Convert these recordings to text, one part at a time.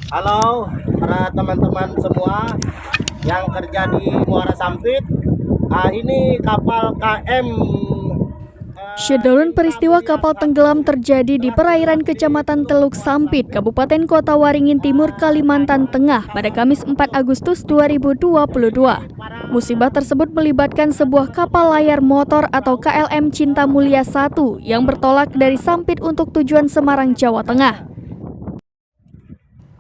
Halo para teman-teman semua yang kerja di Muara Sampit. Ini kapal KM Syederun peristiwa kapal tenggelam terjadi di perairan Kecamatan Teluk Sampit, Kabupaten Kota Waringin Timur, Kalimantan Tengah pada Kamis 4 Agustus 2022. Musibah tersebut melibatkan sebuah kapal layar motor atau KLM Cinta Mulia 1 yang bertolak dari Sampit untuk tujuan Semarang, Jawa Tengah.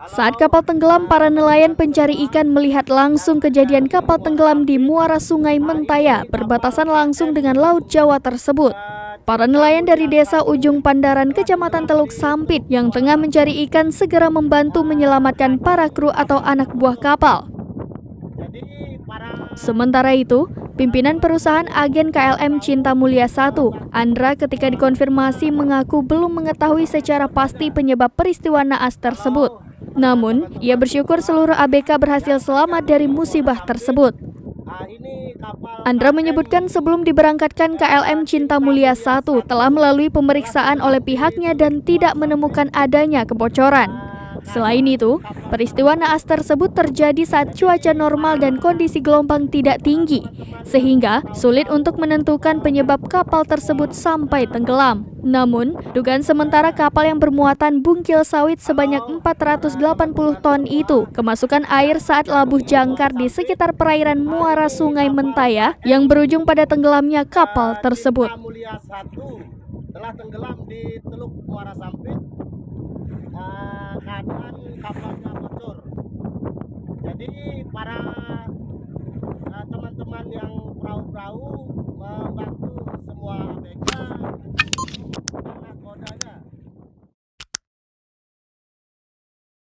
Saat kapal tenggelam, para nelayan pencari ikan melihat langsung kejadian kapal tenggelam di muara Sungai Mentaya, berbatasan langsung dengan Laut Jawa tersebut. Para nelayan dari desa Ujung Pandaran, Kecamatan Teluk Sampit yang tengah mencari ikan segera membantu menyelamatkan para kru atau anak buah kapal. Sementara itu, pimpinan perusahaan agen KLM Cinta Mulia 1, Andra, ketika dikonfirmasi mengaku belum mengetahui secara pasti penyebab peristiwa naas tersebut. Namun, ia bersyukur seluruh ABK berhasil selamat dari musibah tersebut. Andra menyebutkan sebelum diberangkatkan KLM Cinta Mulia 1 telah melalui pemeriksaan oleh pihaknya dan tidak menemukan adanya kebocoran. Selain itu, peristiwa naas tersebut terjadi saat cuaca normal dan kondisi gelombang tidak tinggi, sehingga sulit untuk menentukan penyebab kapal tersebut sampai tenggelam. Namun, dugaan sementara kapal yang bermuatan bungkil sawit sebanyak 480 ton itu kemasukan air saat labuh jangkar di sekitar perairan muara Sungai Mentaya yang berujung pada tenggelamnya kapal tersebut. Telah tenggelam di Teluk Muara Sampit. Keadaan kapalnya bocor. Jadi para teman-teman yang perahu-perahu membantu